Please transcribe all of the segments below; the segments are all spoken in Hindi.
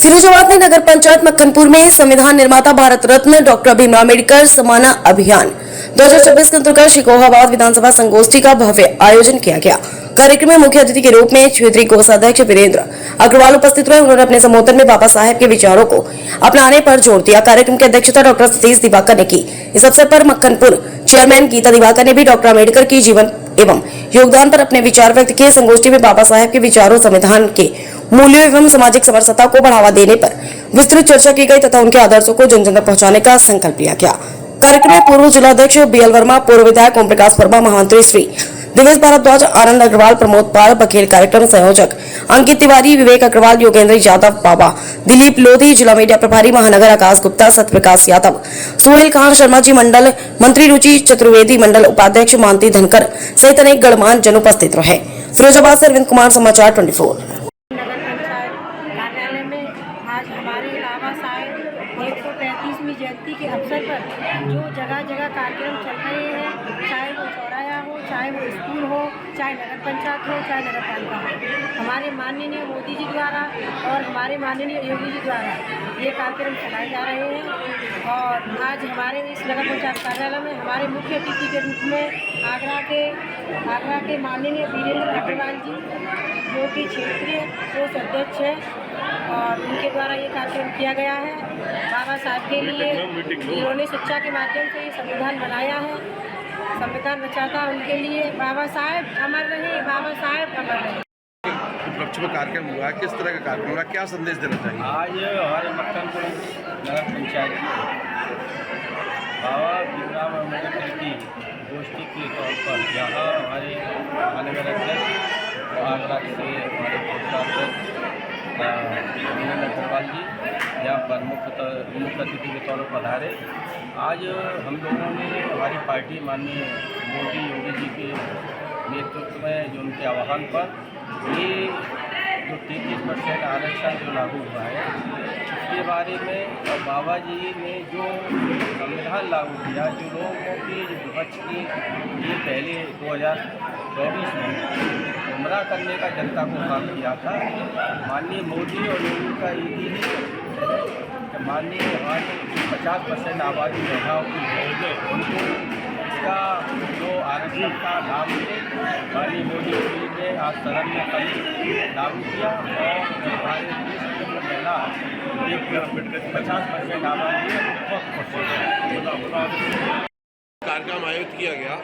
फिरोजाबाद में नगर पंचायत मक्खनपुर में संविधान निर्माता भारत रत्न डॉक्टर भीमराव अम्बेडकर सम्मान अभियान 2026 के अंतर्गत शिकोहाबाद विधानसभा संगोष्ठी का भव्य आयोजन किया गया। कार्यक्रम में मुख्य अतिथि के रूप में क्षेत्रीय कोषाध्यक्ष वीरेंद्र अग्रवाल उपस्थित रहे। उन्होंने अपने संबोधन में बाबा साहेब के विचारों को अपनाने पर जोर दिया। कार्यक्रम की अध्यक्षता डॉक्टर सतीश दिवाकर ने की। इस अवसर पर मक्खनपुर चेयरमैन गीता दिवाकर ने भी डॉक्टर अम्बेडकर की जीवन एवं योगदान पर अपने विचार व्यक्त किए। संगोष्ठी में बाबा साहेब के विचारों, संविधान के मूल्यों एवं सामाजिक समरसता को बढ़ावा देने पर विस्तृत चर्चा की गई तथा उनके आदर्शों को जन जन तक पहुंचाने का संकल्प लिया गया। कार्यक्रम में पूर्व जिलाध्यक्ष बीएल वर्मा, पूर्व विधायक ओम प्रकाश वर्मा, महामंत्री श्री दिवेश भारद्वाज, आनंद अग्रवाल, प्रमोद पाल बघेल, कार्यक्रम संयोजक अंकित तिवारी, विवेक अग्रवाल, योगेंद्र यादव, बाबा दिलीप लोधी, जिला मीडिया प्रभारी महानगर आकाश गुप्ता, सत्यप्रकाश यादव, सुहेल खान शर्मा जी मंडल, मंत्री रुचि चतुर्वेदी, मंडल उपाध्यक्ष मानती धनकर सहित अनेक गणमान्य जन उपस्थित रहे। फिरोजाबाद से अरविंद कुमार, समाचार 24। कार्यालय में आज हमारे बाबा साहेब 135वीं जयंती के अवसर पर जो जगह जगह कार्यक्रम चल रहे हैं, चाहे वो चौराया हो, चाहे वो स्कूल हो, चाहे नगर पंचायत हो, चाहे नगर पालिका हो, हमारे माननीय मोदी जी द्वारा और हमारे माननीय योगी जी द्वारा ये कार्यक्रम चलाए जा रहे हैं। और आज हमारे इस नगर पंचायत कार्यालय में हमारे मुख्य अतिथि के रूप में आगरा के माननीय वीरेंद्र अग्रवाल जी, जो कि क्षेत्रीय कोष अध्यक्ष है, और उनके द्वारा ये कार्यक्रम किया गया है। बाबा साहब के लिए इन्होंने शिक्षा के माध्यम से ये संविधान बनाया है, संविधान रचाता उनके लिए। बाबा साहेब अमर रहे, बाबा साहेब अमर रहे। उपलक्ष्य में कार्यक्रम हुआ है, किस तरह का कार्यक्रम हुआ, क्या संदेश देना चाहिए? आज हमारे मक्खनपुर नगर पंचायत बाबा भीमराव अम्बेडकर की गोष्ठी के तौर पर यहाँ हमारे महानगर अध्यक्ष आगरा से हमारे कोषाध्यक्ष वीरेंद्र अग्रवाल जी यहाँ पर मुख्य अतिथि के तौर पर पधारे। आज हम लोगों ने हमारी पार्टी माननीय मोदी योगी जी के नेतृत्व में जो उनके आह्वान पर ये जो 33% आरक्षण जो लागू हुआ है उसके बारे में और बाबा जी ने जो संविधान लागू किया, जो लोगों की विपक्ष की ये पहले 2024 में गुमराह करने का जनता को काम किया था। माननीय मोदी और योगी का एक ही कि माननीय हमारी 50% आबादी महिलाओं की है, उनको इसका जो आरक्षण का लाभ मिले, माननीय मोदी जी ने आज सदन में कल लागू किया। और हमारे देश की जो महिला 50% आबादी है, कार्यक्रम आयोजित किया गया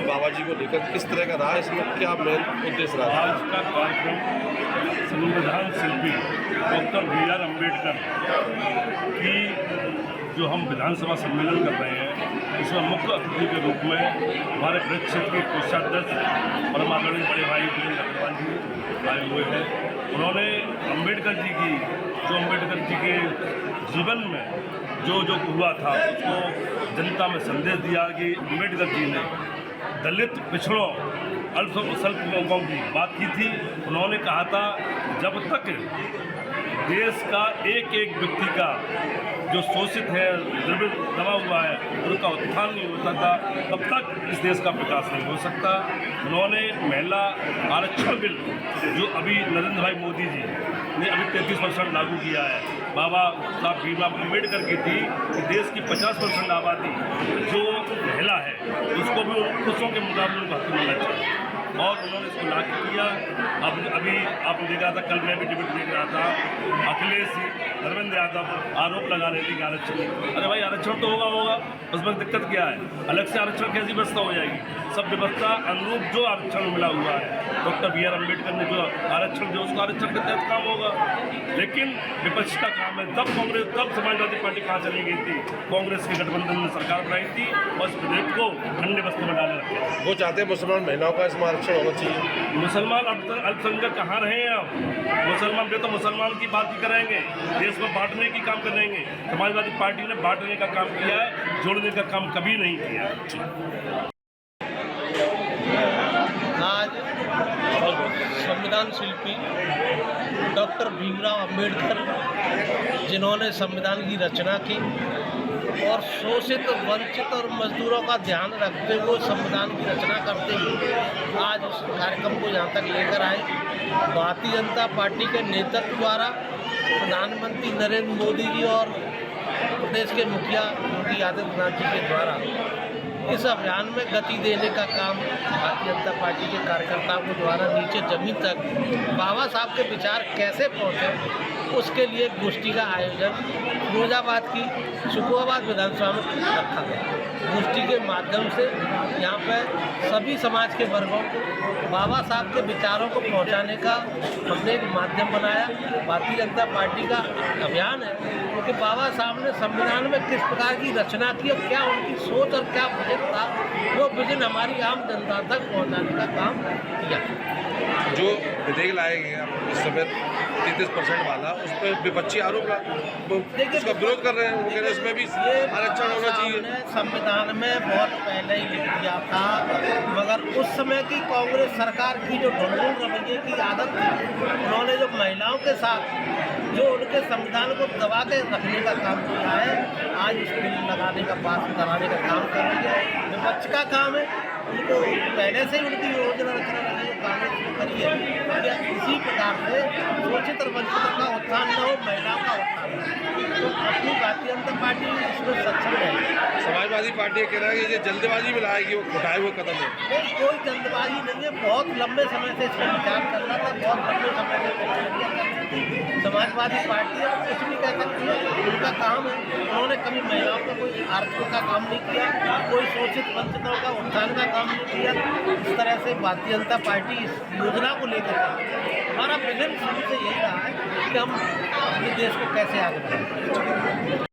बाबा जी को लेकर, किस तरह का रहा, इसमें क्या मेन उद्देश्य रहा? आज का कार्यक्रम संविधान शिल्पी डॉक्टर भीमराव अम्बेडकर की जो हम विधानसभा सम्मेलन कर रहे हैं, इसमें मुख्य अतिथि के रूप में हमारे ब्रज क्षेत्र के कोषाध्यक्ष परम आदरणीय बड़े भाई वीरेंद्र अग्रवाल जी आए हुए हैं। उन्होंने अम्बेडकर जी की जो अम्बेडकर जी के जीवन में जो हुआ था उसको जनता में संदेश दिया कि अम्बेडकर जी ने दलित, पिछड़ों, अल्पसंख्यक लोगों की बात की थी। उन्होंने कहा था जब तक देश का एक एक व्यक्ति का जो शोषित है, दबा हुआ है, उनका उत्थान नहीं होता था, तब तक इस देश का विकास नहीं हो सकता। उन्होंने महिला आरक्षण बिल जो अभी नरेंद्र भाई मोदी जी ने अभी 33% लागू किया है, बाबा साहब भीमराव अम्बेडकर की थी कि देश की 50% आबादी जो महिला है उसको भी पुरुषों के मुकाबले उनको हक मिलना चाहिए, और उन्होंने इसको लागू किया। अब अभी आपने देखा था, कल मैं भी डिबेट देख रहा था, अखिलेश धर्मेंद्र यादव आरोप लगा रहे थे कि आरक्षण, अरे भाई आरक्षण तो होगा, उसमें दिक्कत क्या है? अलग से आरक्षण कैसी व्यवस्था हो जाएगी? सब व्यवस्था अनुरूप जो आरक्षण मिला हुआ है, डॉक्टर बी आर अम्बेडकर ने जो आरक्षण दिया उसको आरक्षण के तहत काम होगा। लेकिन विपक्ष का काम है, तब समाजवादी पार्टी कहाँ चली गई थी? कांग्रेस के गठबंधन ने सरकार बनाई थी और इस विधेयक को ठंडे बस्ते में डाले रखे। वो चाहते हैं मुसलमान महिलाओं का इसमें आरक्षण होना चाहिए। मुसलमान अल्पसंख्यक कहाँ रहे हैं? अब मुसलमान भी तो मुसलमान की बात ही करेंगे, देश को बांटने की काम करेंगे। समाजवादी पार्टी ने बांटने का काम किया है, जोड़ने का काम कभी नहीं किया। आज संविधान शिल्पी डॉक्टर भीमराव अम्बेडकर, जिन्होंने संविधान की रचना की और शोषित, वंचित और मजदूरों का ध्यान रखते हुए संविधान की रचना करते हुए आज उस कार्यक्रम को यहाँ तक लेकर आए। भारतीय जनता पार्टी के नेतृत्व द्वारा प्रधानमंत्री नरेंद्र मोदी जी और प्रदेश के मुखिया योगी आदित्यनाथ जी के द्वारा इस अभियान में गति देने का काम भारतीय जनता पार्टी के कार्यकर्ताओं के द्वारा नीचे जमीन तक बाबा साहब के विचार कैसे पहुँचे, उसके लिए गोष्ठी का आयोजन फिरोजाबाद की शुकोहाबाद विधानसभा में रखा गया। गोष्ठी के माध्यम से यहाँ पर सभी समाज के वर्गों को बाबा साहब के विचारों को पहुँचाने का हमने एक माध्यम बनाया। भारतीय जनता पार्टी का अभियान है कि बाबा साहब ने संविधान में किस प्रकार की रचना की और क्या उनकी सोच और क्या विजन था, वो विजन हमारी आम जनता तक पहुँचाने का काम किया। जो विधेयक लाए गए हैं इस समय 33% वाला, उस पर विपक्षी आरोप उसका विरोध कर रहे हैं। वो कह रहे हैं इसमें भी आरक्षण होना चाहिए। संविधान में बहुत पहले ही लिख दिया था, मगर उस समय की कांग्रेस सरकार की जो ढुलमुल रवैये की आदत थी, उन्होंने जो महिलाओं के साथ जो उनके संविधान को दबा के रखने का काम किया है, आज इस बिल लगाने का पास कराने का काम कर रही है। विपक्ष का काम है, उनको पहले से ही उनकी योजना रचना रही है, कांग्रेस ने करी है। क्या इसी प्रकार से शोषित और वंचित का उत्थान न हो, महिलाओं का उत्थान हो, तो अपनी भारतीय जनता पार्टी इसमें सक्षम है। समाजवादी पार्टी कह रहा है कि ये जल्दबाजी में लाएगी, वो उठाए हुए कदम है। नहीं, कोई जल्दबाजी नहीं है। बहुत लंबे समय से इस पर विचार करना था, बहुत लंबे समय से तैयारियाँ करनी थी। समाजवादी पार्टी है, कुछ भी कह सकती है, उनका काम है। उन्होंने कभी महिलाओं का कोई आर्थिक का काम नहीं किया, कोई शोषित वंचितों का उत्थान का काम नहीं किया। इस तरह से भारतीय जनता पार्टी इस योजना को लेकर हमारा विजन शुरू से यही रहा है कि हम अपने देश को कैसे आगे बढ़ाएं।